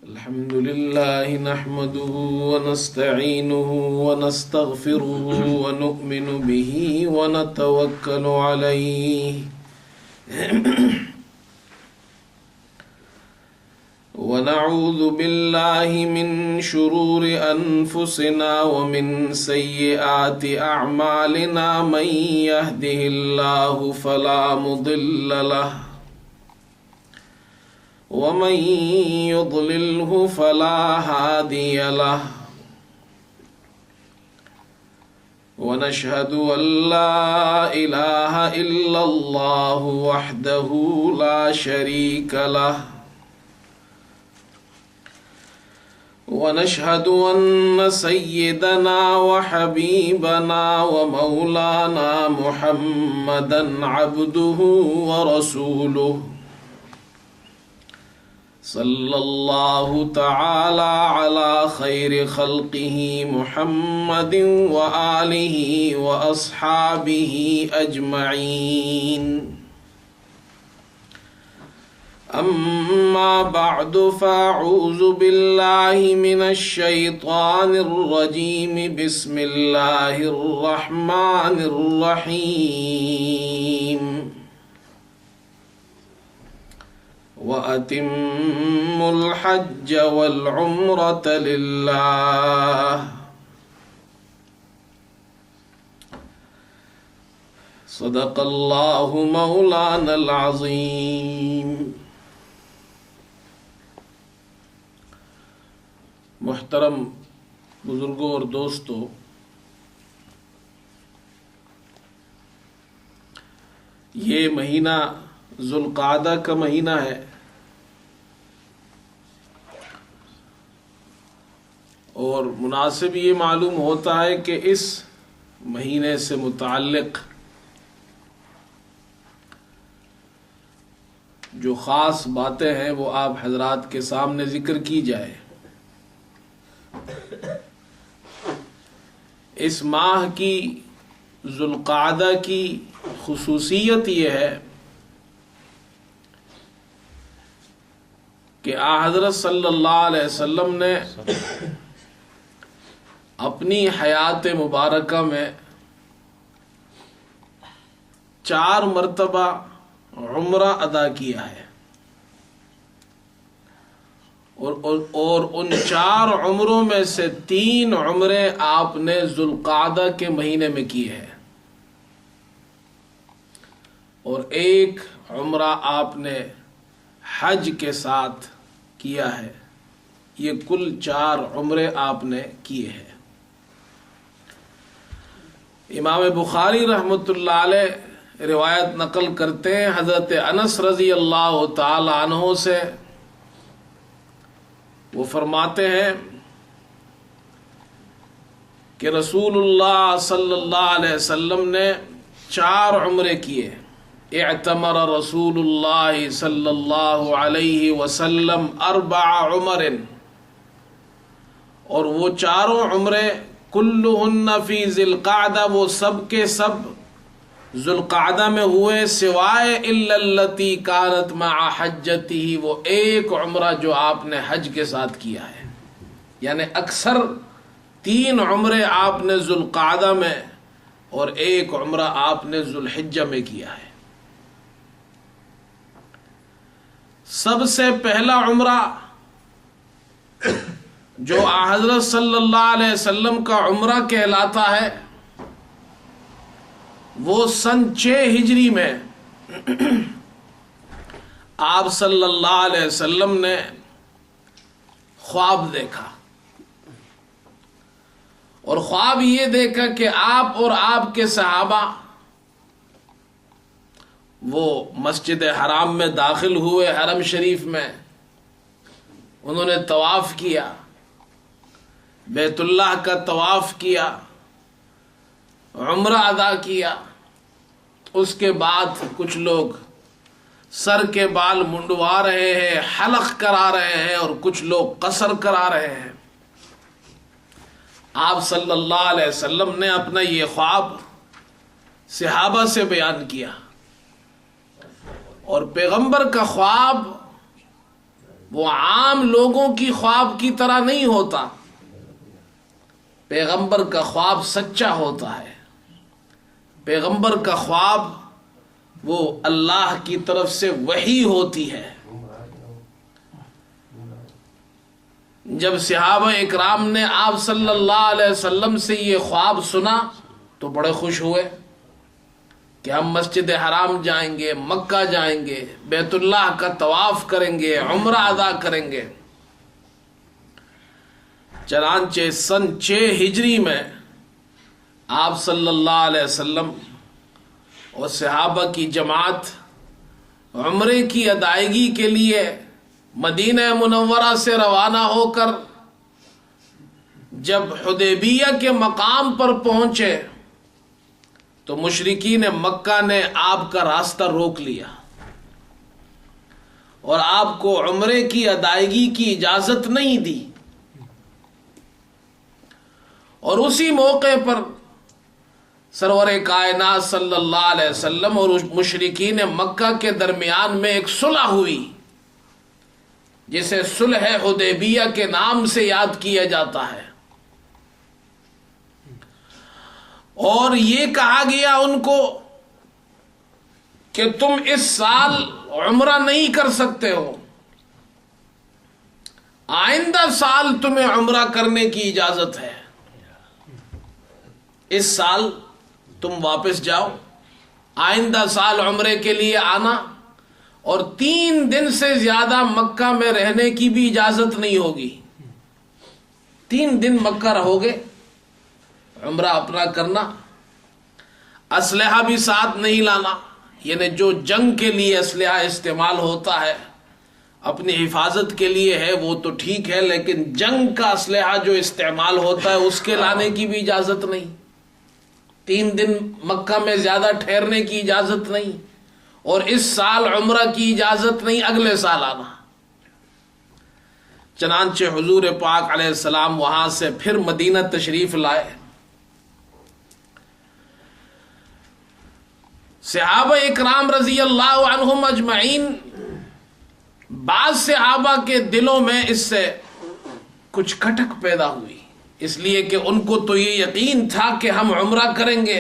الحمد لله نحمده ونستعينه ونستغفره ونؤمن به ونتوكل عليه ونعوذ بالله من شرور أنفسنا ومن سيئات أعمالنا من يهده الله فلا مضل له ومن يضلله فلا هادي له ونشهد أن لا إله إلا الله وحده لا شريك له ونشهد أن سيدنا وحبيبنا ومولانا محمدا عبده ورسوله صلى الله تعالى على خير خلقه محمد وآله وأصحابه أجمعين أما بعد فأعوذ بالله من الشيطان الرجيم بسم الله الرحمن الرحيم وَأَتِمُّوا الْحَجَّ وَالْعُمْرَةَ لِلَّهِ صدق اللہ مولانا العظیم۔ محترم بزرگوں اور دوستو، یہ مہینہ ذوالقعدہ کا مہینہ ہے اور مناسب یہ معلوم ہوتا ہے کہ اس مہینے سے متعلق جو خاص باتیں ہیں وہ آپ حضرات کے سامنے ذکر کی جائے۔ اس ماہ کی ذوالقعدہ کی خصوصیت یہ ہے کہ حضرت صلی اللہ علیہ وسلم نے اپنی حیات مبارکہ میں 4 مرتبہ عمرہ ادا کیا ہے اور ان 4 عمروں میں سے 3 عمرے آپ نے ذوالقعدہ کے مہینے میں کیے ہیں اور 1 عمرہ آپ نے حج کے ساتھ کیا ہے۔ یہ کل 4 عمرے آپ نے کیے ہیں۔ امام بخاری رحمۃ اللہ علیہ روایت نقل کرتے ہیں حضرت انس رضی اللہ تعالی عنہ سے، وہ فرماتے ہیں کہ رسول اللہ صلی اللہ علیہ وسلم نے 4 عمرے کیے۔ اعتمر رسول اللہ صلی اللہ علیہ وسلم 4 عمر، اور وہ 4 عمرے کلہن فی ذی القعدہ، وہ سب کے سب ذوالقعدہ میں ہوئے، سوائے الا التی کانت مع حجتہ، وہ 1 عمرہ جو آپ نے حج کے ساتھ کیا ہے۔ یعنی اکثر 3 عمرے آپ نے ذوالقعدہ میں اور 1 عمرہ آپ نے ذوالحجہ میں کیا ہے۔ سب سے پہلا عمرہ جو حضرت صلی اللہ علیہ وسلم کا عمرہ کہلاتا ہے وہ سن 6 ہجری میں آپ صلی اللہ علیہ وسلم نے خواب دیکھا، اور خواب یہ دیکھا کہ آپ اور آپ کے صحابہ وہ مسجد حرام میں داخل ہوئے، حرم شریف میں انہوں نے طواف کیا، بیت اللہ کا طواف کیا، عمرہ ادا کیا۔ اس کے بعد کچھ لوگ سر کے بال منڈوا رہے ہیں، حلق کرا رہے ہیں، اور کچھ لوگ قصر کرا رہے ہیں۔ آپ صلی اللہ علیہ وسلم نے اپنا یہ خواب صحابہ سے بیان کیا، اور پیغمبر کا خواب وہ عام لوگوں کی خواب کی طرح نہیں ہوتا، پیغمبر کا خواب سچا ہوتا ہے۔ پیغمبر کا خواب وہ اللہ کی طرف سے وحی ہوتی ہے۔ جب صحابہ اکرام نے آپ صلی اللہ علیہ وسلم سے یہ خواب سنا تو بڑے خوش ہوئے کہ ہم مسجد حرام جائیں گے، مکہ جائیں گے، بیت اللہ کا طواف کریں گے، عمرہ ادا کریں گے۔ چنانچہ سن 6 ہجری میں آپ صلی اللہ علیہ وسلم اور صحابہ کی جماعت عمرے کی ادائیگی کے لیے مدینہ منورہ سے روانہ ہو کر جب حدیبیہ کے مقام پر پہنچے تو مشرکین مکہ نے آپ کا راستہ روک لیا اور آپ کو عمرے کی ادائیگی کی اجازت نہیں دی، اور اسی موقع پر سرور کائنات صلی اللہ علیہ وسلم اور مشرکین مکہ کے درمیان میں ایک صلح ہوئی جسے صلح حدیبیہ کے نام سے یاد کیا جاتا ہے، اور یہ کہا گیا ان کو کہ تم اس سال عمرہ نہیں کر سکتے ہو، آئندہ سال تمہیں عمرہ کرنے کی اجازت ہے، اس سال تم واپس جاؤ، آئندہ سال عمرے کے لیے آنا، اور 3 دن سے زیادہ مکہ میں رہنے کی بھی اجازت نہیں ہوگی۔ 3 دن مکہ رہو گے، عمرہ اپنا کرنا، اسلحہ بھی ساتھ نہیں لانا، یعنی جو جنگ کے لیے اسلحہ استعمال ہوتا ہے اپنی حفاظت کے لیے ہے وہ تو ٹھیک ہے، لیکن جنگ کا اسلحہ جو استعمال ہوتا ہے اس کے لانے کی بھی اجازت نہیں، 3 دن مکہ میں زیادہ ٹھہرنے کی اجازت نہیں، اور اس سال عمرہ کی اجازت نہیں، اگلے سال آنا۔ چنانچہ حضور پاک علیہ السلام وہاں سے پھر مدینہ تشریف لائے۔ صحابہ اکرام رضی اللہ عنہم اجمعین، بعض صحابہ کے دلوں میں اس سے کچھ کھٹک پیدا ہوئی، اس لیے کہ ان کو تو یہ یقین تھا کہ ہم عمرہ کریں گے،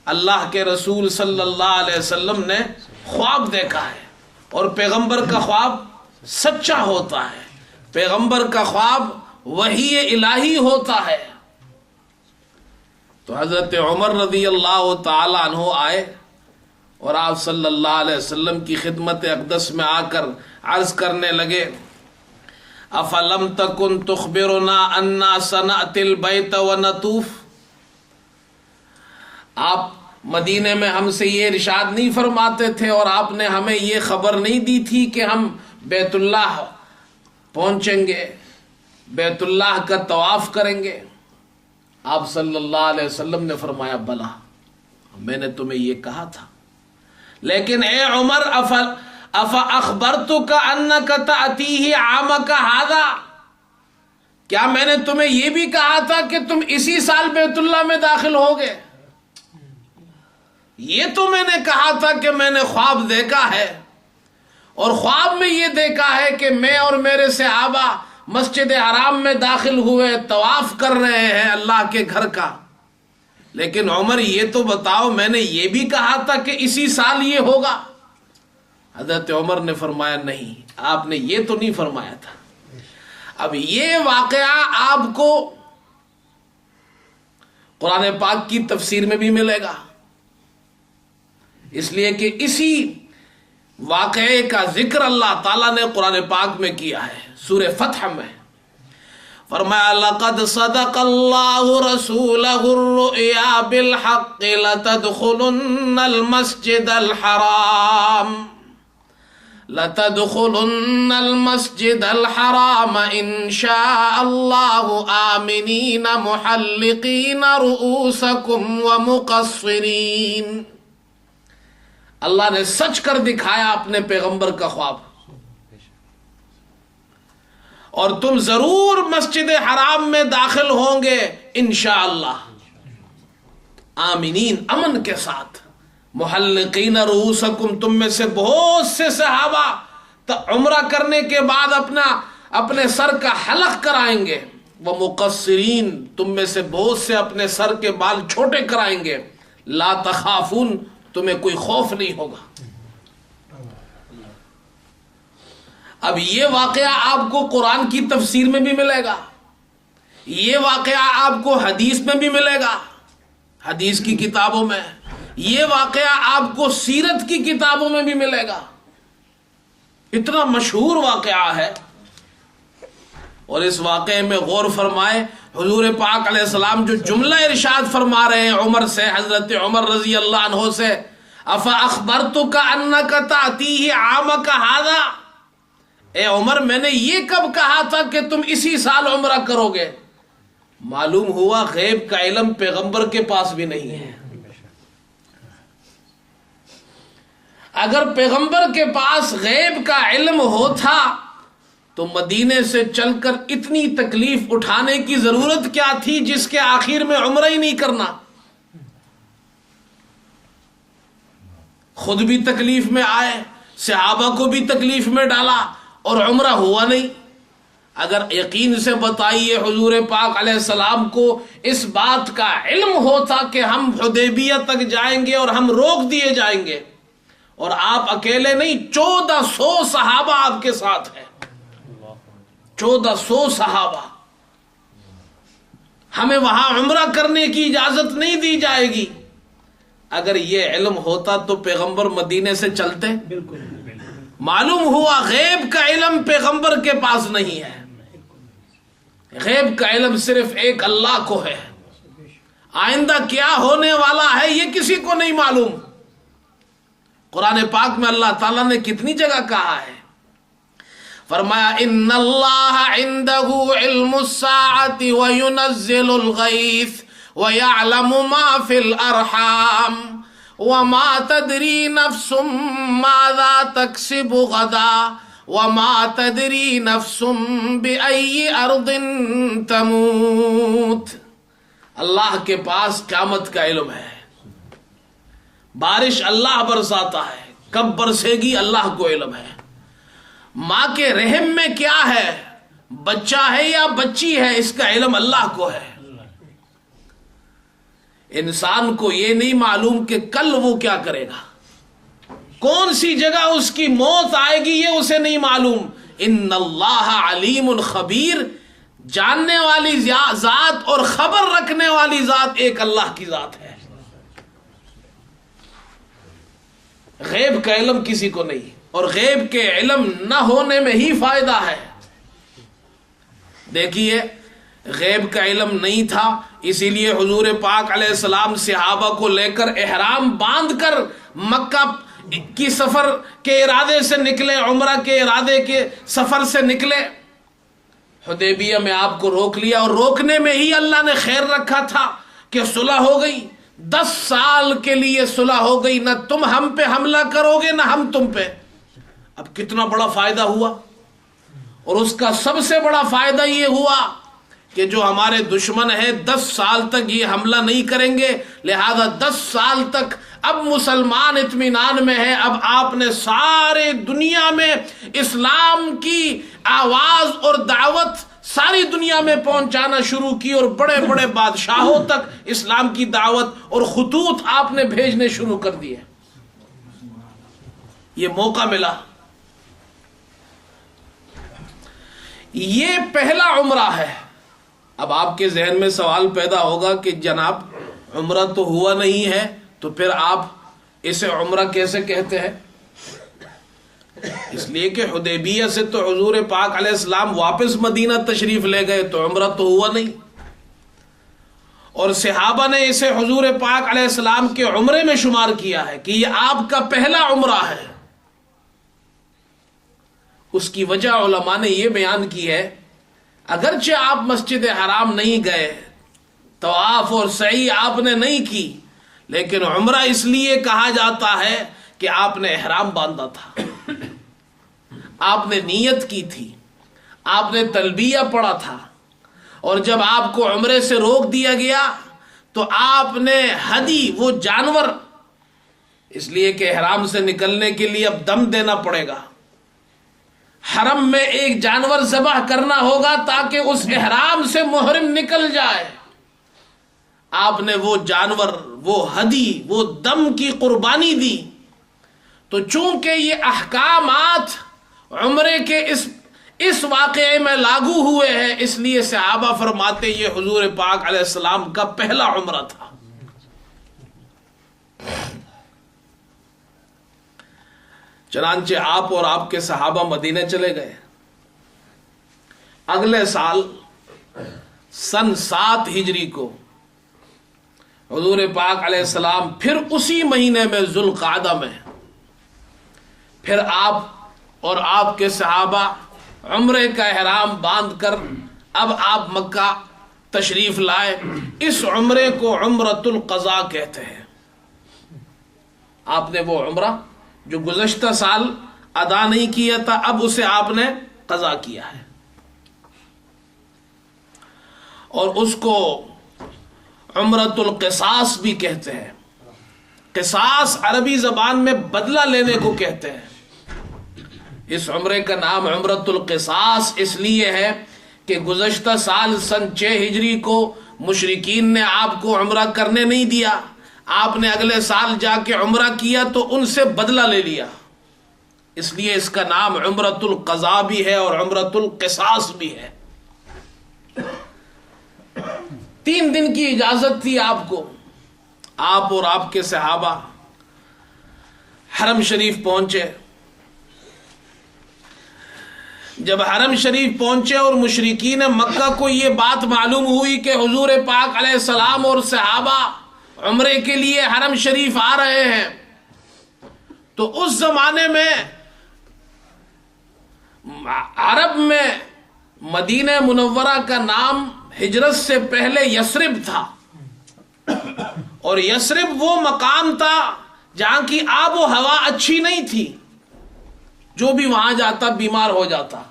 اللہ کے رسول صلی اللہ علیہ وسلم نے خواب دیکھا ہے، اور پیغمبر کا خواب سچا ہوتا ہے، پیغمبر کا خواب وحی الہی ہوتا ہے۔ تو حضرت عمر رضی اللہ تعالی عنہ آئے اور آپ صلی اللہ علیہ وسلم کی خدمت اقدس میں آ کر عرض کرنے لگے، افلم تکن تخبرنا انا صنعت البیت ونطوف، آپ مدینے میں ہم سے یہ ارشاد نہیں فرماتے تھے اور آپ نے ہمیں یہ خبر نہیں دی تھی کہ ہم بیت اللہ پہنچیں گے، بیت اللہ کا طواف کریں گے؟ آپ صلی اللہ علیہ وسلم نے فرمایا بلا، میں نے تمہیں یہ کہا تھا، لیکن اے عمر اخبرتک انک تأتیہ عامک ھذا، کیا میں نے تمہیں یہ بھی کہا تھا کہ تم اسی سال بیت اللہ میں داخل ہوگے؟ یہ تو میں نے کہا تھا کہ میں نے خواب دیکھا ہے، اور خواب میں یہ دیکھا ہے کہ میں اور میرے صحابہ مسجد حرام میں داخل ہوئے، طواف کر رہے ہیں اللہ کے گھر کا، لیکن عمر یہ تو بتاؤ میں نے یہ بھی کہا تھا کہ اسی سال یہ ہوگا؟ حضرت عمر نے فرمایا نہیں، آپ نے یہ تو نہیں فرمایا تھا۔ اب یہ واقعہ آپ کو قرآن پاک کی تفسیر میں بھی ملے گا، اس لیے کہ اسی واقعے کا ذکر اللہ تعالیٰ نے قرآن پاک میں کیا ہے، سورہ فتح میں فرمایا لقد صدق اللہ رسولہ الرؤیا بالحق لتدخلن المسجد الحرام لتدخلن المسجد الحرام ان شاء اللہ آمنین محلقین رؤوسکم ومقصرین۔ اللہ نے سچ کر دکھایا اپنے پیغمبر کا خواب، اور تم ضرور مسجد حرام میں داخل ہوں گے انشاءاللہ، آمینین، امن کے ساتھ، محلقین رؤوسکم، تم میں سے بہت سے صحابہ عمرہ کرنے کے بعد اپنے سر کا حلق کرائیں گے، وہ مقصرین، تم میں سے بہت سے اپنے سر کے بال چھوٹے کرائیں گے، لا تخافون، تمہیں کوئی خوف نہیں ہوگا۔ اب یہ واقعہ آپ کو قرآن کی تفسیر میں بھی ملے گا، یہ واقعہ آپ کو حدیث میں بھی ملے گا، حدیث کی کتابوں میں، یہ واقعہ آپ کو سیرت کی کتابوں میں بھی ملے گا، اتنا مشہور واقعہ ہے۔ اور اس واقعے میں غور فرمائے، حضور پاک علیہ السلام جو جملہ ارشاد فرما رہے ہیں عمر سے، حضرت عمر رضی اللہ عنہ سے، افاخبرتک انک تأتیہ عامک ھذا، اے عمر میں نے یہ کب کہا تھا کہ تم اسی سال عمرہ کرو گے؟ معلوم ہوا غیب کا علم پیغمبر کے پاس بھی نہیں ہے۔ اگر پیغمبر کے پاس غیب کا علم ہوتا تو مدینے سے چل کر اتنی تکلیف اٹھانے کی ضرورت کیا تھی جس کے آخر میں عمرہ ہی نہیں کرنا؟ خود بھی تکلیف میں آئے، صحابہ کو بھی تکلیف میں ڈالا اور عمرہ ہوا نہیں۔ اگر یقین سے بتائیے حضور پاک علیہ السلام کو اس بات کا علم ہوتا کہ ہم حدیبیہ تک جائیں گے اور ہم روک دیے جائیں گے، اور آپ اکیلے نہیں، 1400 صحابہ آپ کے ساتھ ہیں، 1400 صحابہ، ہمیں وہاں عمرہ کرنے کی اجازت نہیں دی جائے گی، اگر یہ علم ہوتا تو پیغمبر مدینے سے چلتے؟ بالکل۔ معلوم ہوا غیب کا علم پیغمبر کے پاس نہیں ہے، غیب کا علم صرف ایک اللہ کو ہے، آئندہ کیا ہونے والا ہے یہ کسی کو نہیں معلوم۔ قرآن پاک میں اللہ تعالیٰ نے کتنی جگہ کہا ہے، فرمایا ان اللہ عنده علم الساعة وينزل الغیث ويعلم ما في الارحام وما تدری نفس ماذا تکسب غدا وما تدری نفس بأي ارض تموت۔ اللہ کے پاس قیامت کا علم ہے، بارش اللہ برساتا ہے، کب برسے گی اللہ کو علم ہے، ماں کے رحم میں کیا ہے، بچہ ہے یا بچی ہے، اس کا علم اللہ کو ہے۔ انسان کو یہ نہیں معلوم کہ کل وہ کیا کرے گا، کون سی جگہ اس کی موت آئے گی، یہ اسے نہیں معلوم۔ ان اللہ علیم خبیر، جاننے والی ذات اور خبر رکھنے والی ذات ایک اللہ کی ذات ہے، غیب کا علم کسی کو نہیں، اور غیب کے علم نہ ہونے میں ہی فائدہ ہے۔ دیکھیے غیب کا علم نہیں تھا، اسی لیے حضور پاک علیہ السلام صحابہ کو لے کر احرام باندھ کر مکہ کی سفر کے ارادے سے نکلے، عمرہ کے ارادے کے سفر سے نکلے، حدیبیہ میں آپ کو روک لیا، اور روکنے میں ہی اللہ نے خیر رکھا تھا کہ صلح ہو گئی، 10 سال کے لیے صلح ہو گئی، نہ تم ہم پہ حملہ کرو گے نہ ہم تم پہ۔ اب کتنا بڑا فائدہ ہوا، اور اس کا سب سے بڑا فائدہ یہ ہوا کہ جو ہمارے دشمن ہیں 10 سال تک یہ حملہ نہیں کریں گے، لہذا 10 سال تک اب مسلمان اطمینان میں ہیں۔ اب آپ نے سارے دنیا میں اسلام کی آواز اور دعوت ساری دنیا میں پہنچانا شروع کی، اور بڑے بڑے بادشاہوں تک اسلام کی دعوت اور خطوط آپ نے بھیجنے شروع کر دیے۔ یہ موقع ملا، یہ پہلا عمرہ ہے۔ اب آپ کے ذہن میں سوال پیدا ہوگا کہ جناب عمرہ تو ہوا نہیں ہے، تو پھر آپ اسے عمرہ کیسے کہتے ہیں؟ اس لیے کہ حدیبیہ سے تو حضور پاک علیہ السلام واپس مدینہ تشریف لے گئے، تو عمرہ تو ہوا نہیں، اور صحابہ نے اسے حضور پاک علیہ السلام کے عمرے میں شمار کیا ہے کہ یہ آپ کا پہلا عمرہ ہے۔ اس کی وجہ علماء نے یہ بیان کی ہے، اگرچہ آپ مسجد حرام نہیں گئے، طواف اور سعی آپ نے نہیں کی، لیکن عمرہ اس لیے کہا جاتا ہے کہ آپ نے احرام باندھا تھا، آپ نے نیت کی تھی، آپ نے تلبیہ پڑھا تھا، اور جب آپ کو عمرے سے روک دیا گیا تو آپ نے ہدی، وہ جانور، اس لیے کہ احرام سے نکلنے کے لیے اب دم دینا پڑے گا، حرم میں ایک جانور ذبح کرنا ہوگا تاکہ اس احرام سے محرم نکل جائے. آپ نے وہ جانور، وہ ہدی، وہ دم کی قربانی دی. تو چونکہ یہ احکامات عمرے کے اس واقعے میں لاگو ہوئے ہیں، اس لیے صحابہ فرماتے یہ حضور پاک علیہ السلام کا پہلا عمرہ تھا. چنانچہ آپ اور آپ کے صحابہ مدینے چلے گئے. اگلے سال سن 7 ہجری کو حضور پاک علیہ السلام پھر اسی مہینے میں ذوالقعدہ میں پھر آپ اور آپ کے صحابہ عمرے کا احرام باندھ کر اب آپ مکہ تشریف لائے. اس عمرے کو عمرۃ القضاء کہتے ہیں. آپ نے وہ عمرہ جو گزشتہ سال ادا نہیں کیا تھا، اب اسے آپ نے قضا کیا ہے. اور اس کو عمرۃ القصاص بھی کہتے ہیں. قصاص عربی زبان میں بدلہ لینے کو کہتے ہیں. اس عمرے کا نام عمرۃ القصاص اس لیے ہے کہ گزشتہ سال سن 6 ہجری کو مشرکین نے آپ کو عمرہ کرنے نہیں دیا. آپ نے اگلے سال جا کے عمرہ کیا تو ان سے بدلہ لے لیا، اس لیے اس کا نام عمرۃ القضاء بھی ہے اور عمرۃ القصاص بھی ہے. 3 دن کی اجازت تھی آپ کو. آپ اور آپ کے صحابہ حرم شریف پہنچے. جب حرم شریف پہنچے اور مشرکین مکہ کو یہ بات معلوم ہوئی کہ حضور پاک علیہ السلام اور صحابہ عمرے کے لیے حرم شریف آ رہے ہیں، تو اس زمانے میں عرب میں مدینہ منورہ کا نام ہجرت سے پہلے یثرب تھا. اور یثرب وہ مقام تھا جہاں کی آب و ہوا اچھی نہیں تھی، جو بھی وہاں جاتا بیمار ہو جاتا.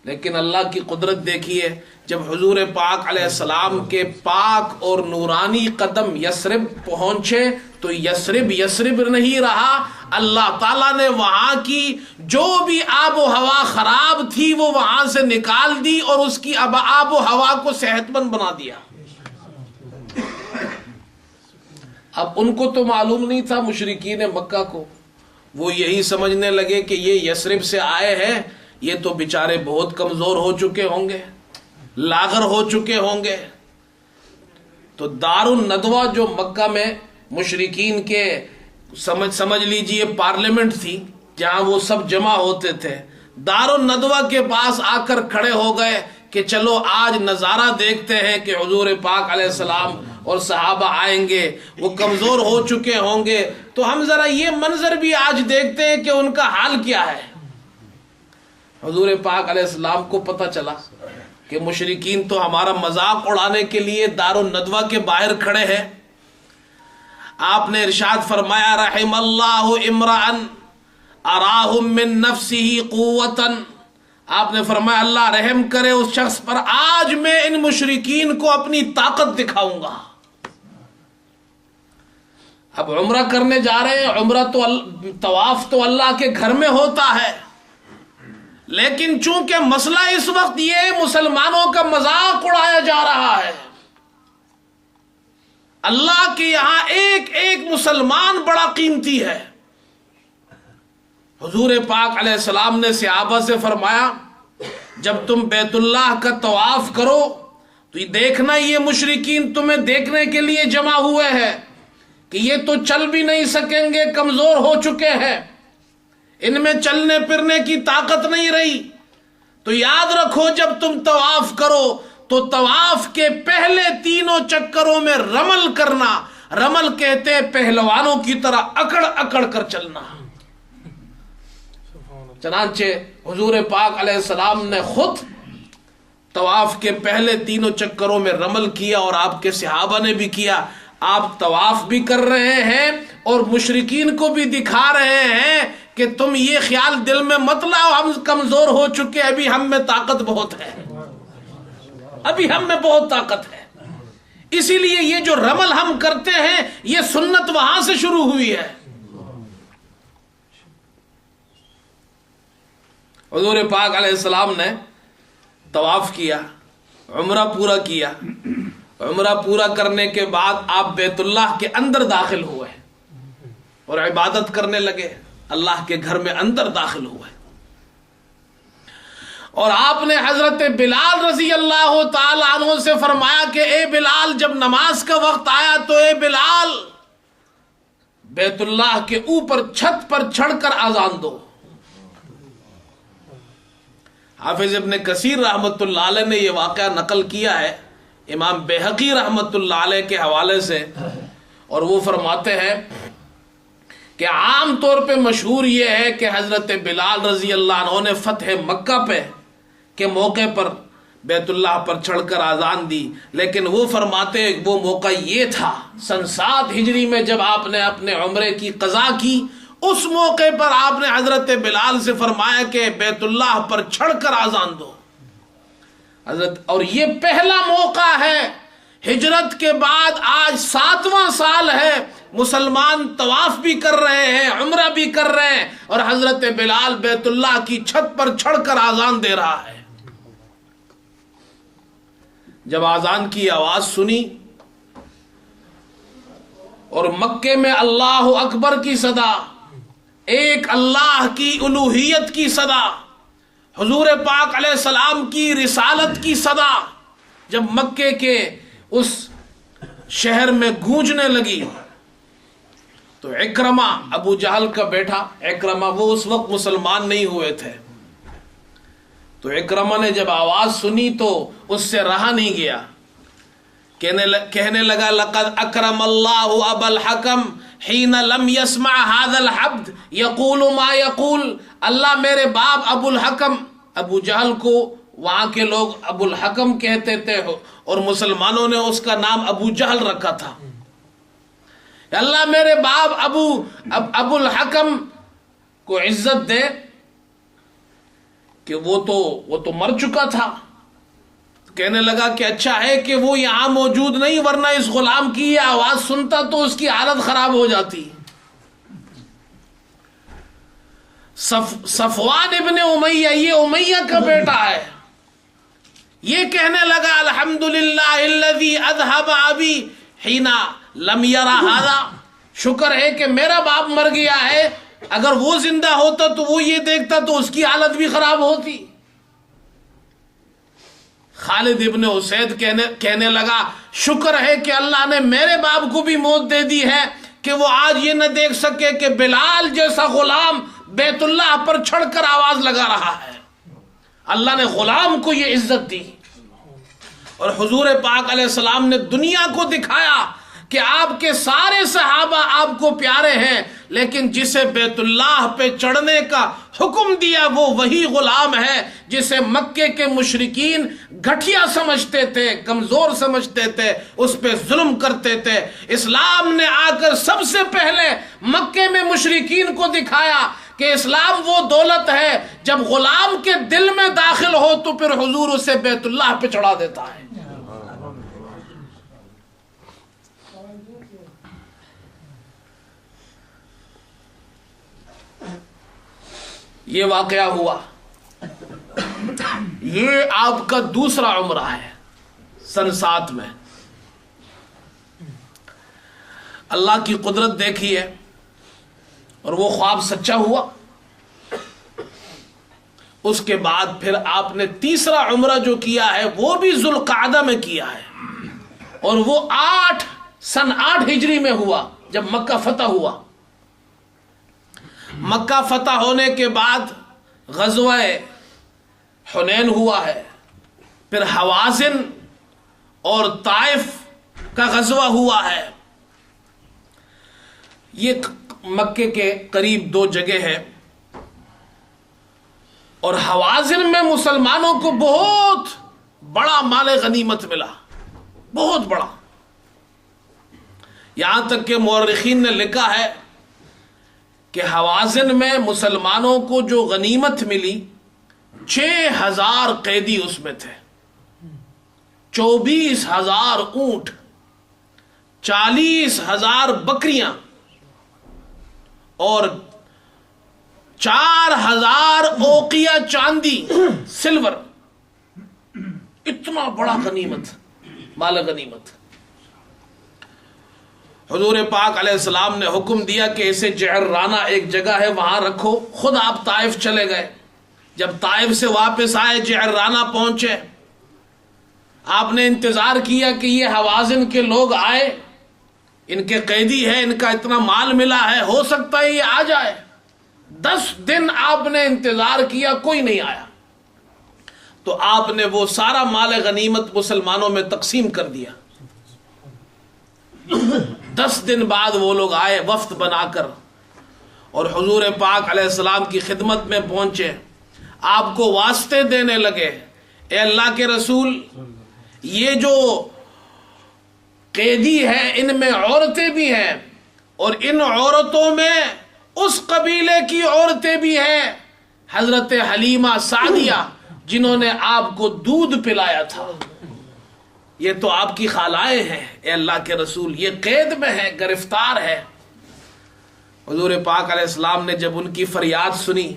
لیکن اللہ کی قدرت دیکھیے، جب حضور پاک علیہ السلام کے پاک اور نورانی قدم یثرب پہنچے تو یثرب نہیں رہا. اللہ تعالیٰ نے وہاں کی جو بھی آب و ہوا خراب تھی وہ وہاں سے نکال دی اور اس کی آب و ہوا کو صحت مند بنا دیا. اب ان کو تو معلوم نہیں تھا مشرکین مکہ کو، وہ یہی سمجھنے لگے کہ یہ یثرب سے آئے ہیں، یہ تو بیچارے بہت کمزور ہو چکے ہوں گے، لاغر ہو چکے ہوں گے. تو دار الندوہ جو مکہ میں مشرکین کے سمجھ لیجئے پارلیمنٹ تھی جہاں وہ سب جمع ہوتے تھے، دار الندوہ کے پاس آ کر کھڑے ہو گئے کہ چلو آج نظارہ دیکھتے ہیں کہ حضور پاک علیہ السلام اور صحابہ آئیں گے، وہ کمزور ہو چکے ہوں گے، تو ہم ذرا یہ منظر بھی آج دیکھتے ہیں کہ ان کا حال کیا ہے. حضور پاک علیہ السلام کو پتہ چلا کہ مشرکین تو ہمارا مذاق اڑانے کے لیے دار الندوہ کے باہر کھڑے ہیں. آپ نے ارشاد فرمایا رحم اللہ امرأن اراہم من نفسہ قوتا. آپ نے فرمایا اللہ رحم کرے اس شخص پر، آج میں ان مشرکین کو اپنی طاقت دکھاؤں گا. اب عمرہ کرنے جا رہے ہیں، عمرہ تو طواف تو اللہ کے گھر میں ہوتا ہے، لیکن چونکہ مسئلہ اس وقت یہ مسلمانوں کا مذاق اڑایا جا رہا ہے. اللہ کے یہاں ایک ایک مسلمان بڑا قیمتی ہے. حضور پاک علیہ السلام نے صحابہ سے فرمایا جب تم بیت اللہ کا طواف کرو تو یہ دیکھنا یہ مشرکین تمہیں دیکھنے کے لیے جمع ہوئے ہیں کہ یہ تو چل بھی نہیں سکیں گے، کمزور ہو چکے ہیں، ان میں چلنے پھرنے کی طاقت نہیں رہی. تو یاد رکھو جب تم طواف کرو تو طواف کے پہلے 3 چکروں میں رمل کرنا. رمل کہتے ہیں پہلوانوں کی طرح اکڑ اکڑ کر چلنا. چنانچہ حضور پاک علیہ السلام نے خود طواف کے پہلے 3 چکروں میں رمل کیا اور آپ کے صحابہ نے بھی کیا. آپ طواف بھی کر رہے ہیں اور مشرکین کو بھی دکھا رہے ہیں کہ تم یہ خیال دل میں مت لاؤ ہم کمزور ہو چکے، ابھی ہم میں طاقت بہت ہے، ابھی ہم میں بہت طاقت ہے. اسی لیے یہ جو رمل ہم کرتے ہیں یہ سنت وہاں سے شروع ہوئی ہے. حضور پاک علیہ السلام نے طواف کیا، عمرہ پورا کیا، عمرہ پورا کرنے کے بعد آپ بیت اللہ کے اندر داخل ہوئے اور عبادت کرنے لگے، اللہ کے گھر میں اندر داخل ہوئے، اور آپ نے حضرت بلال رضی اللہ تعالی عنہ سے فرمایا کہ اے بلال، جب نماز کا وقت آیا تو اے بلال بیت اللہ کے اوپر چھت پر چڑھ کر اذان دو۔ حافظ ابن کثیر رحمت اللہ علیہ نے یہ واقعہ نقل کیا ہے امام بہقی رحمت اللہ علیہ کے حوالے سے، اور وہ فرماتے ہیں کہ عام طور پہ مشہور یہ ہے کہ حضرت بلال رضی اللہ عنہ نے فتح مکہ پہ کے موقع پر بیت اللہ پر چڑھ کر اذان دی، لیکن وہ فرماتے وہ موقع یہ تھا سن 7 ہجری میں جب آپ نے اپنے عمرے کی قضا کی، اس موقع پر آپ نے حضرت بلال سے فرمایا کہ بیت اللہ پر چڑھ کر اذان دو حضرت، اور یہ پہلا موقع ہے ہجرت کے بعد، آج 7واں سال ہے، مسلمان طواف بھی کر رہے ہیں، عمرہ بھی کر رہے ہیں، اور حضرت بلال بیت اللہ کی چھت پر چڑھ کر اذان دے رہا ہے۔ جب اذان کی آواز سنی اور مکے میں اللہ اکبر کی صدا، ایک اللہ کی الوہیت کی صدا، حضور پاک علیہ السلام کی رسالت کی صدا جب مکے کے اس شہر میں گونجنے لگی تو اکرمہ، ابو جہل کا بیٹا اکرمہ، وہ اس وقت مسلمان نہیں ہوئے تھے، تو اکرمہ نے جب آواز سنی تو اس سے رہا نہیں گیا، کہنے لگا لقد اکرم اللہ ابا الحکم حین لم يسمع هذا العبد یقول ما یقول، اللہ میرے باپ ابو الحکم، ابو جہل کو وہاں کے لوگ ابو الحکم کہتے تھے اور مسلمانوں نے اس کا نام ابو جہل رکھا تھا، اللہ میرے باپ ابو الحکم کو عزت دے کہ وہ تو مر چکا تھا۔ کہنے لگا کہ اچھا ہے کہ وہ یہاں موجود نہیں، ورنہ اس غلام کی یہ آواز سنتا تو اس کی حالت خراب ہو جاتی۔ صفوان ابن امیہ، یہ امیہ کا بیٹا ہے، یہ کہنے لگا الحمدللہ الذی اذهب ابی حین لم یرى ھذا، شکر ہے کہ میرا باپ مر گیا ہے، اگر وہ زندہ ہوتا تو وہ یہ دیکھتا تو اس کی حالت بھی خراب ہوتی۔ خالد ابن اسید کہنے لگا شکر ہے کہ اللہ نے میرے باپ کو بھی موت دے دی ہے کہ وہ آج یہ نہ دیکھ سکے کہ بلال جیسا غلام بیت اللہ پر چڑھ کر آواز لگا رہا ہے۔ اللہ نے غلام کو یہ عزت دی، اور حضور پاک علیہ السلام نے دنیا کو دکھایا کہ آپ کے سارے صحابہ آپ کو پیارے ہیں، لیکن جسے بیت اللہ پہ چڑھنے کا حکم دیا وہ وہی غلام ہے جسے مکے کے مشرکین گھٹیا سمجھتے تھے، کمزور سمجھتے تھے، اس پہ ظلم کرتے تھے۔ اسلام نے آ کر سب سے پہلے مکے میں مشرکین کو دکھایا کہ اسلام وہ دولت ہے جب غلام کے دل میں داخل ہو تو پھر حضور اسے بیت اللہ پہ چڑھا دیتا ہے۔ یہ واقعہ ہوا، یہ آپ کا دوسرا عمرہ ہے سن 7 میں۔ اللہ کی قدرت دیکھیے، اور وہ خواب سچا ہوا۔ اس کے بعد پھر آپ نے تیسرا عمرہ جو کیا ہے وہ بھی ذوالقعدہ میں کیا ہے، اور وہ سن 8 ہجری میں ہوا جب مکہ فتح ہوا۔ مکہ فتح ہونے کے بعد غزوہ حنین ہوا ہے، پھر حوازن اور طائف کا غزوہ ہوا ہے۔ یہ مکے کے قریب 2 جگہ ہے، اور حوازن میں مسلمانوں کو بہت بڑا مال غنیمت ملا، بہت بڑا، یہاں تک کہ مورخین نے لکھا ہے کہ حوازن میں مسلمانوں کو جو غنیمت ملی 6000 قیدی اس میں تھے، 24,000 اونٹ، 40,000 بکریاں، اور 4000 اوقیہ چاندی سلور، اتنا بڑا غنیمت، مال غنیمت۔ حضور پاک علیہ السلام نے حکم دیا کہ اسے جعرانہ ایک جگہ ہے وہاں رکھو، خود آپ طائف چلے گئے۔ جب طائف سے واپس آئے، جعرانہ پہنچے، آپ نے انتظار کیا کہ یہ حوازن کے لوگ آئے، ان کے قیدی ہیں، ان کا اتنا مال ملا ہے، ہو سکتا ہے یہ آ جائے۔ 10 دن آپ نے انتظار کیا، کوئی نہیں آیا، تو آپ نے وہ سارا مال غنیمت مسلمانوں میں تقسیم کر دیا۔ 10 دن بعد وہ لوگ آئے وفد بنا کر، اور حضور پاک علیہ السلام کی خدمت میں پہنچے، آپ کو واسطے دینے لگے، اے اللہ کے رسول، یہ جو قیدی ہے ان میں عورتیں بھی ہیں، اور ان عورتوں میں اس قبیلے کی عورتیں بھی ہیں، حضرت حلیمہ سعدیہ جنہوں نے آپ کو دودھ پلایا تھا، یہ تو آپ کی خالائیں ہیں، اے اللہ کے رسول، یہ قید میں ہے، گرفتار ہے۔ حضور پاک علیہ السلام نے جب ان کی فریاد سنی،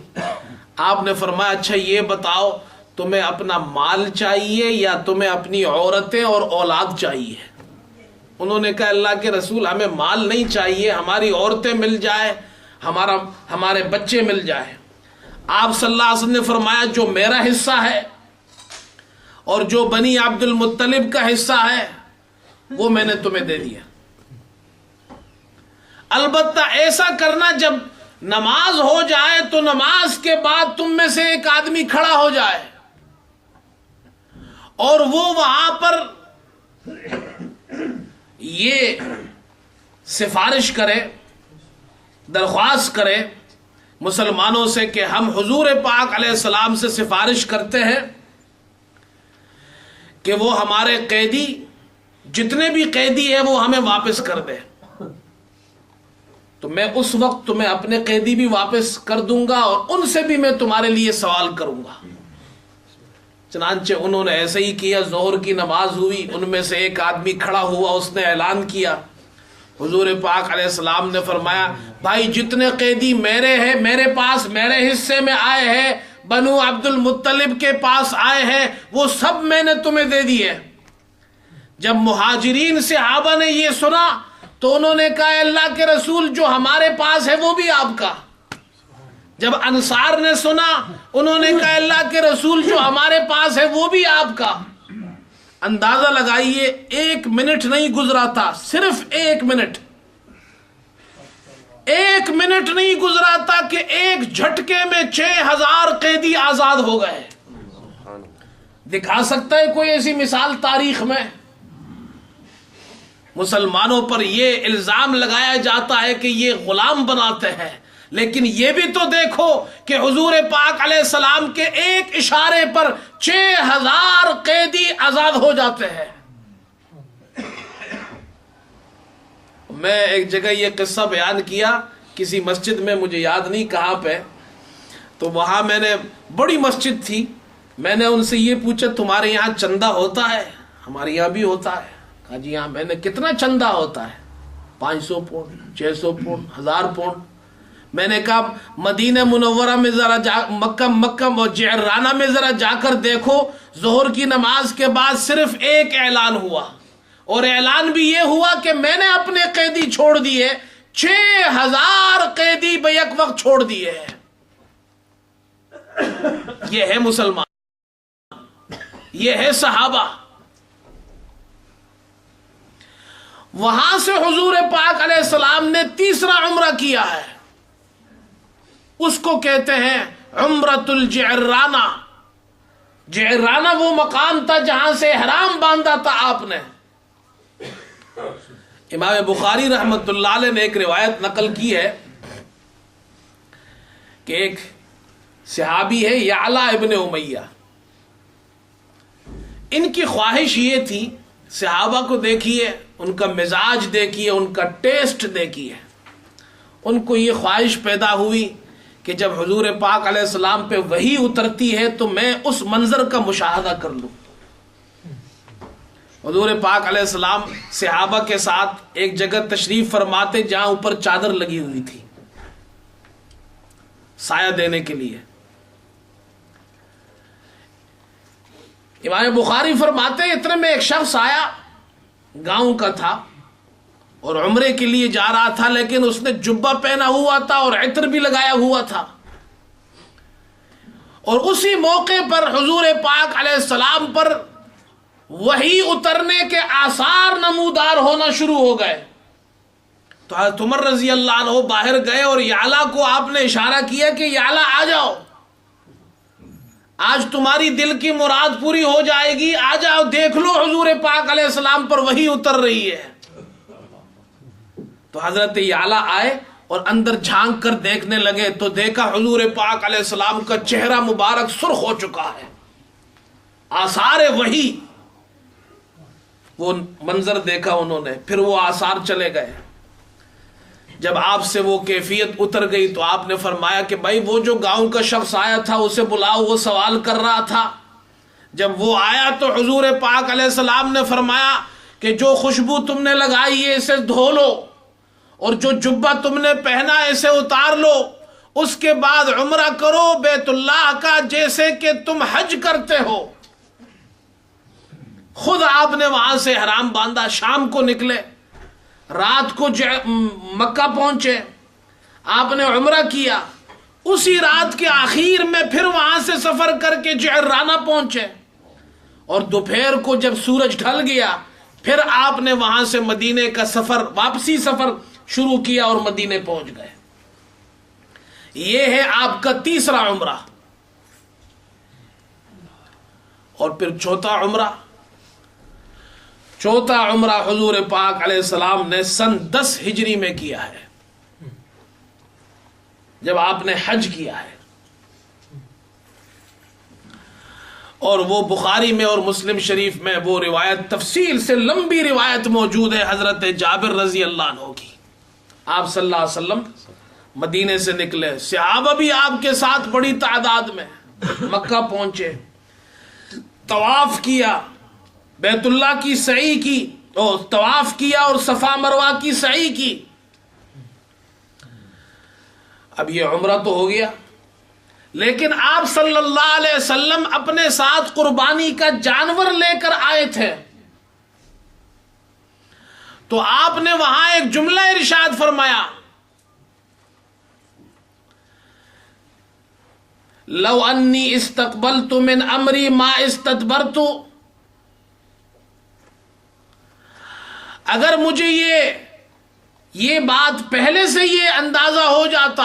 آپ نے فرمایا اچھا یہ بتاؤ تمہیں اپنا مال چاہیے یا تمہیں اپنی عورتیں اور اولاد چاہیے؟ انہوں نے کہا اللہ کے رسول ہمیں مال نہیں چاہیے، ہماری عورتیں مل جائے، ہمارے بچے مل جائے۔ آپ صلی اللہ علیہ وسلم نے فرمایا جو میرا حصہ ہے اور جو بنی عبد المطلب کا حصہ ہے وہ میں نے تمہیں دے دیا، البتہ ایسا کرنا جب نماز ہو جائے تو نماز کے بعد تم میں سے ایک آدمی کھڑا ہو جائے اور وہ وہاں پر یہ سفارش کرے، درخواست کرے مسلمانوں سے کہ ہم حضور پاک علیہ السلام سے سفارش کرتے ہیں کہ وہ ہمارے قیدی جتنے بھی قیدی ہیں وہ ہمیں واپس کر دے، تو میں اس وقت تمہیں اپنے قیدی بھی واپس کر دوں گا اور ان سے بھی میں تمہارے لیے سوال کروں گا۔ چنانچہ انہوں نے ایسے ہی کیا، ظہر کی نماز ہوئی، ان میں سے ایک آدمی کھڑا ہوا، اس نے اعلان کیا، حضور پاک علیہ السلام نے فرمایا بھائی جتنے قیدی میرے ہیں، میرے پاس میرے حصے میں آئے ہیں، بنو عبد المطلب کے پاس آئے ہیں، وہ سب میں نے تمہیں دے دیے۔ جب مہاجرین صحابہ نے یہ سنا تو انہوں نے کہا اللہ کے رسول جو ہمارے پاس ہے وہ بھی آپ کا۔ جب انصار نے سنا انہوں نے کہا اللہ کے رسول جو ہمارے پاس ہے وہ بھی آپ کا۔ اندازہ لگائیے 1 منٹ نہیں گزرا تھا، صرف 1 منٹ، 1 منٹ نہیں گزرا تھا کہ ایک جھٹکے میں 6000 قیدی آزاد ہو گئے۔ دکھا سکتا ہے کوئی ایسی مثال تاریخ میں؟ مسلمانوں پر یہ الزام لگایا جاتا ہے کہ یہ غلام بناتے ہیں، لیکن یہ بھی تو دیکھو کہ حضور پاک علیہ السلام کے ایک اشارے پر 6000 قیدی آزاد ہو جاتے ہیں۔ میں ایک جگہ یہ قصہ بیان کیا کسی مسجد میں، مجھے یاد نہیں کہاں پہ، تو وہاں میں نے بڑی مسجد تھی، میں نے ان سے یہ پوچھا تمہارے یہاں چندہ ہوتا ہے؟ ہمارے یہاں بھی ہوتا ہے۔ کہا جی ہاں۔ میں نے کتنا چندہ ہوتا ہے؟ 500 پونڈ، 600 پونڈ، 1000 پونڈ۔ میں نے کہا مدینہ منورہ میں ذرا مکہ اور جعرانہ میں ذرا جا کر دیکھو، ظہر کی نماز کے بعد صرف ایک اعلان ہوا، اور اعلان بھی یہ ہوا کہ میں نے اپنے قیدی چھوڑ دیے، 6000 قیدی بیک وقت چھوڑ دیے ہیں۔ یہ ہے مسلمان، یہ ہے صحابہ۔ وہاں سے حضور پاک علیہ السلام نے تیسرا عمرہ کیا ہے، اس کو کہتے ہیں عمرۃ الجعرانہ۔ جعرانہ وہ مقام تھا جہاں سے احرام باندھا تھا آپ نے۔ امام بخاری رحمت اللہ علیہ نے ایک روایت نقل کی ہے کہ ایک صحابی ہے یعلا ابن امیہ، ان کی خواہش یہ تھی، صحابہ کو دیکھیے، ان کا مزاج دیکھیے، ان کا ٹیسٹ دیکھیے، ان کو یہ خواہش پیدا ہوئی کہ جب حضور پاک علیہ السلام پہ وحی اترتی ہے تو میں اس منظر کا مشاہدہ کر لوں۔ حضور پاک علیہ السلام صحابہ کے ساتھ ایک جگہ تشریف فرماتے جہاں اوپر چادر لگی ہوئی تھی، سایہ دینے کے لیے. امام بخاری فرماتے ہیں اتنے میں ایک شخص آیا، گاؤں کا تھا اور عمرے کے لیے جا رہا تھا، لیکن اس نے جبہ پہنا ہوا تھا اور عطر بھی لگایا ہوا تھا. اور اسی موقع پر حضور پاک علیہ السلام پر وحی اترنے کے آثار نمودار ہونا شروع ہو گئے. تو حضرت عمر رضی اللہ عنہ باہر گئے اور یعلا کو آپ نے اشارہ کیا کہ یعلا آ جاؤ، آج تمہاری دل کی مراد پوری ہو جائے گی، آ جاؤ دیکھ لو حضور پاک علیہ السلام پر وحی اتر رہی ہے. تو حضرت یعلا آئے اور اندر جھانک کر دیکھنے لگے تو دیکھا حضور پاک علیہ السلام کا چہرہ مبارک سرخ ہو چکا ہے، آثار وحی. وہ منظر دیکھا انہوں نے، پھر وہ آثار چلے گئے. جب آپ سے وہ کیفیت اتر گئی تو آپ نے فرمایا کہ بھائی وہ جو گاؤں کا شخص آیا تھا اسے بلاؤ، وہ سوال کر رہا تھا. جب وہ آیا تو حضور پاک علیہ السلام نے فرمایا کہ جو خوشبو تم نے لگائی ہے اسے دھو لو، اور جو جبہ تم نے پہنا ہے اسے اتار لو، اس کے بعد عمرہ کرو بیت اللہ کا جیسے کہ تم حج کرتے ہو. خود آپ نے وہاں سے احرام باندھا، شام کو نکلے، رات کو مکہ پہنچے، آپ نے عمرہ کیا. اسی رات کے آخر میں پھر وہاں سے سفر کر کے جعرانہ پہنچے، اور دوپہر کو جب سورج ڈھل گیا پھر آپ نے وہاں سے مدینے کا سفر، واپسی سفر شروع کیا اور مدینے پہنچ گئے. یہ ہے آپ کا تیسرا عمرہ. اور پھر چوتھا عمرہ حضور پاک علیہ السلام نے سن 10 ہجری میں کیا ہے، جب آپ نے حج کیا ہے. اور وہ بخاری میں اور مسلم شریف میں وہ روایت تفصیل سے لمبی روایت موجود ہے حضرت جابر رضی اللہ عنہ کی. آپ صلی اللہ علیہ وسلم مدینے سے نکلے، صحابہ بھی آپ کے ساتھ بڑی تعداد میں، مکہ پہنچے، طواف کیا، بیت اللہ کی سعی کی، اور طواف کیا اور صفا مروہ کی سعی کی. اب یہ عمرہ تو ہو گیا، لیکن آپ صلی اللہ علیہ وسلم اپنے ساتھ قربانی کا جانور لے کر آئے تھے. تو آپ نے وہاں ایک جملہ ارشاد فرمایا، لو انی استقبلت من امری ما استدبرت. اگر مجھے یہ بات پہلے سے یہ اندازہ ہو جاتا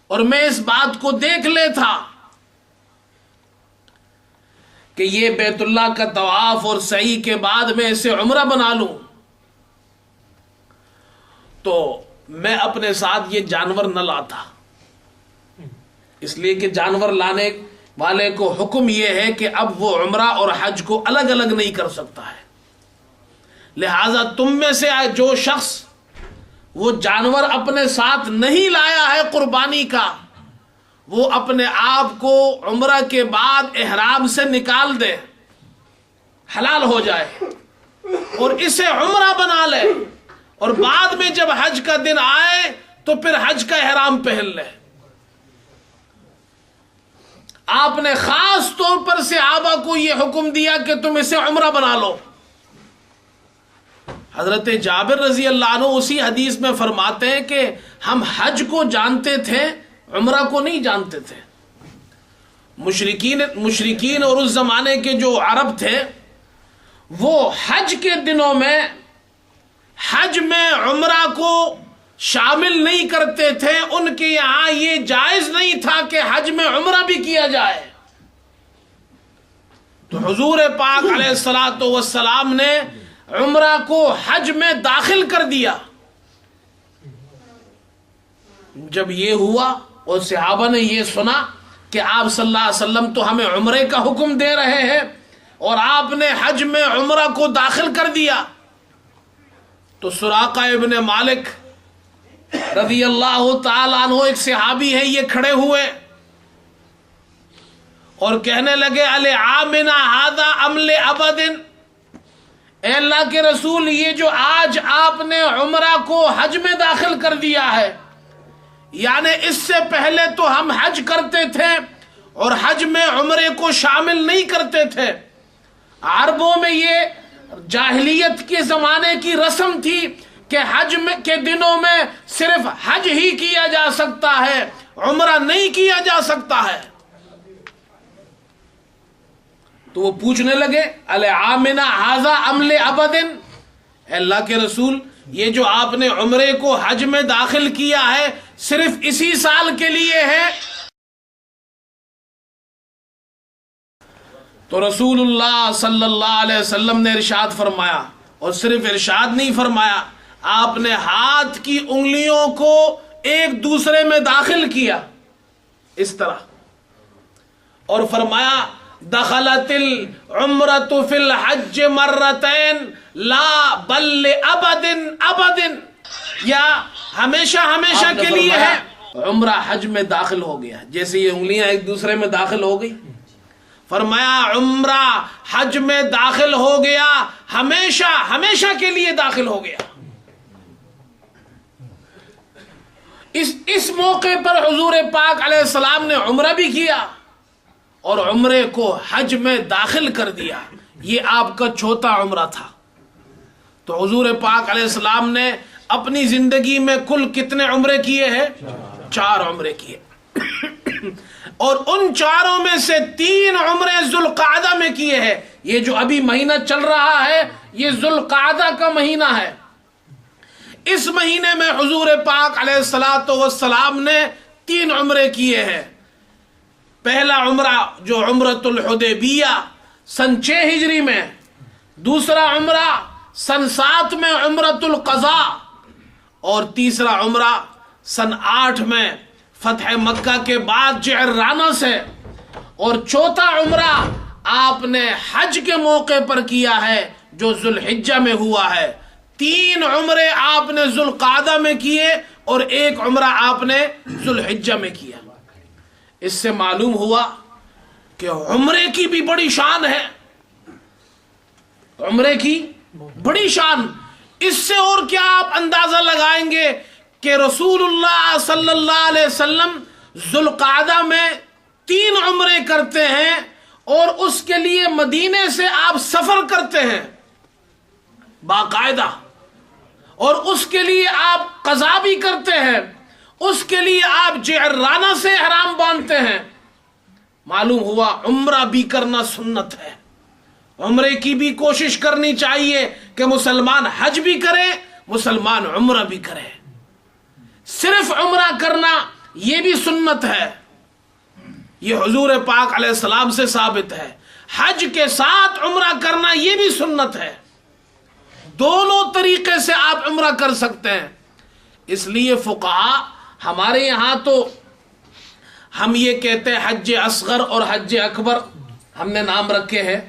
اور میں اس بات کو دیکھ لیتا کہ یہ بیت اللہ کا طواف اور سعی کے بعد میں اسے عمرہ بنا لوں، تو میں اپنے ساتھ یہ جانور نہ لاتا. اس لیے کہ جانور لانے والے کو حکم یہ ہے کہ اب وہ عمرہ اور حج کو الگ الگ نہیں کر سکتا ہے. لہذا تم میں سے جو شخص وہ جانور اپنے ساتھ نہیں لایا ہے قربانی کا، وہ اپنے آپ کو عمرہ کے بعد احرام سے نکال دے، حلال ہو جائے اور اسے عمرہ بنا لے، اور بعد میں جب حج کا دن آئے تو پھر حج کا احرام پہن لے. آپ نے خاص طور پر صحابہ کو یہ حکم دیا کہ تم اسے عمرہ بنا لو. حضرت جابر رضی اللہ عنہ اسی حدیث میں فرماتے ہیں کہ ہم حج کو جانتے تھے، عمرہ کو نہیں جانتے تھے. مشرکین اور اس زمانے کے جو عرب تھے وہ حج کے دنوں میں حج میں عمرہ کو شامل نہیں کرتے تھے. ان کے یہاں یہ جائز نہیں تھا کہ حج میں عمرہ بھی کیا جائے. تو حضور پاک علیہ الصلوۃ والسلام نے عمرہ کو حج میں داخل کر دیا. جب یہ ہوا اور صحابہ نے یہ سنا کہ آپ صلی اللہ علیہ وسلم تو ہمیں عمرے کا حکم دے رہے ہیں اور آپ نے حج میں عمرہ کو داخل کر دیا، تو سراقہ ابن مالک رضی اللہ تعالیٰ عنہ ایک صحابی ہے، یہ کھڑے ہوئے اور کہنے لگے العامنا ھذا ام لابد. اے اللہ کے رسول، یہ جو آج آپ نے عمرہ کو حج میں داخل کر دیا ہے، یعنی اس سے پہلے تو ہم حج کرتے تھے اور حج میں عمرے کو شامل نہیں کرتے تھے. عربوں میں یہ جاہلیت کے زمانے کی رسم تھی کہ حج کے دنوں میں صرف حج ہی کیا جا سکتا ہے، عمرہ نہیں کیا جا سکتا ہے. تو وہ پوچھنے لگے العامنا ھذا ام لابد، اے اللہ کے رسول یہ جو آپ نے عمرے کو حج میں داخل کیا ہے صرف اسی سال کے لیے ہے؟ تو رسول اللہ صلی اللہ علیہ وسلم نے ارشاد فرمایا، اور صرف ارشاد نہیں فرمایا، آپ نے ہاتھ کی انگلیوں کو ایک دوسرے میں داخل کیا اس طرح، اور فرمایا دخلت العمرۃ فی الحج مرتین لا بل ابد ابد، یا ہمیشہ ہمیشہ کے لیے ہے. عمرہ حج میں داخل ہو گیا جیسے یہ انگلیاں ایک دوسرے میں داخل ہو گئی. فرمایا عمرہ حج میں داخل ہو گیا، ہمیشہ ہمیشہ کے لیے داخل ہو گیا. اس موقع پر حضور پاک علیہ السلام نے عمرہ بھی کیا اور عمرے کو حج میں داخل کر دیا. یہ آپ کا چوتھا عمرہ تھا. تو حضور پاک علیہ السلام نے اپنی زندگی میں کل کتنے عمرے کیے ہیں؟ 4 عمرے کیے. اور ان 4 میں سے 3 عمرے ذوالقعدہ میں کیے ہیں. یہ جو ابھی مہینہ چل رہا ہے یہ ذوالقعدہ کا مہینہ ہے. اس مہینے میں حضور پاک علیہ السلام نے 3 عمرے کیے ہیں. پہلا عمرہ جو عمرۃ الحدیبیہ سن 6 ہجری میں، دوسرا عمرہ سن 7 میں عمرۃ القضاء، اور تیسرا عمرہ سن 8 میں فتح مکہ کے بعد جعرانہ سے، اور چوتھا عمرہ آپ نے حج کے موقع پر کیا ہے جو ذوالحجہ میں ہوا ہے. 3 عمرے آپ نے ذوالقعدہ میں کیے اور 1 عمرہ آپ نے ذوالحجہ میں کیا. اس سے معلوم ہوا کہ عمرے کی بھی بڑی شان ہے، عمرے کی بڑی شان. اس سے اور کیا آپ اندازہ لگائیں گے کہ رسول اللہ صلی اللہ علیہ وسلم ذوالقعدہ میں 3 عمرے کرتے ہیں اور اس کے لیے مدینے سے آپ سفر کرتے ہیں باقاعدہ، اور اس کے لیے آپ قضا بھی کرتے ہیں، اس کے لیے آپ جعرانہ سے احرام باندھتے ہیں. معلوم ہوا عمرہ بھی کرنا سنت ہے. عمرے کی بھی کوشش کرنی چاہیے کہ مسلمان حج بھی کرے، مسلمان عمرہ بھی کرے. صرف عمرہ کرنا یہ بھی سنت ہے، یہ حضور پاک علیہ السلام سے ثابت ہے. حج کے ساتھ عمرہ کرنا یہ بھی سنت ہے. دونوں طریقے سے آپ عمرہ کر سکتے ہیں. اس لیے فقہا ہمارے یہاں تو ہم یہ کہتے ہیں حج اصغر اور حج اکبر ہم نے نام رکھے ہیں.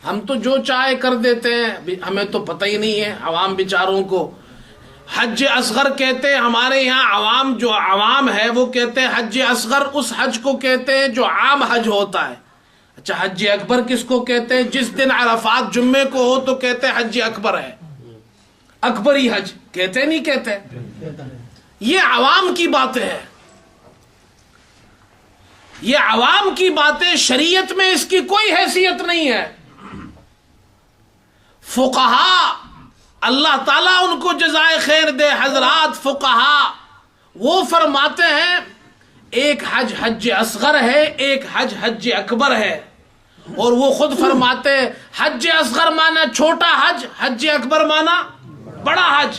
ہم تو جو چاہے کر دیتے ہیں، ہمیں تو پتہ ہی نہیں ہے عوام بیچاروں کو. حج اصغر کہتے ہیں ہمارے یہاں عوام، جو عوام ہے وہ کہتے ہیں حج اصغر اس حج کو کہتے ہیں جو عام حج ہوتا ہے. اچھا حج اکبر کس کو کہتے ہیں؟ جس دن عرفات جمعے کو ہو تو کہتے ہیں حج اکبر ہے، اکبری حج کہتے نہیں کہتے. یہ عوام کی باتیں ہیں، یہ عوام کی باتیں، شریعت میں اس کی کوئی حیثیت نہیں ہے. فقہا اللہ تعالیٰ ان کو جزائے خیر دے، حضرات فقہا وہ فرماتے ہیں ایک حج حج اصغر ہے، ایک حج حج اکبر ہے. اور وہ خود فرماتے حج اصغر مانا چھوٹا حج، حج اکبر مانا بڑا حج.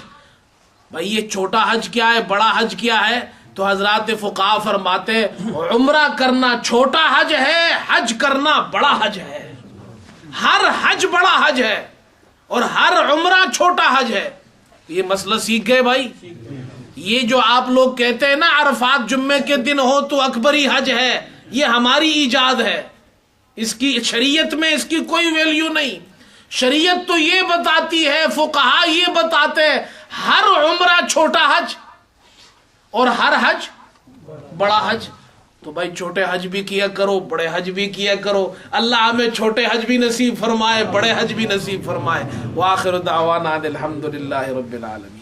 بھائی یہ چھوٹا حج کیا ہے، بڑا حج کیا ہے؟ تو حضرات فقہا فرماتے عمرہ کرنا چھوٹا حج ہے، حج کرنا بڑا حج ہے. ہر حج بڑا حج ہے اور ہر عمرہ چھوٹا حج ہے. یہ مسئلہ سیکھ گئے بھائی. یہ جو آپ لوگ کہتے ہیں نا عرفات جمعے کے دن ہو تو اکبری حج ہے، یہ ہماری ایجاد ہے. اس کی شریعت میں اس کی کوئی ویلیو نہیں. شریعت تو یہ بتاتی ہے، فقہا یہ بتاتے ہیں ہر عمرہ چھوٹا حج اور ہر حج بڑا حج. تو بھائی چھوٹے حج بھی کیا کرو، بڑے حج بھی کیا کرو. اللہ ہمیں چھوٹے حج بھی نصیب فرمائے، بڑے حج بھی نصیب فرمائے. وآخر دعوانا الحمدللہ رب العالمین.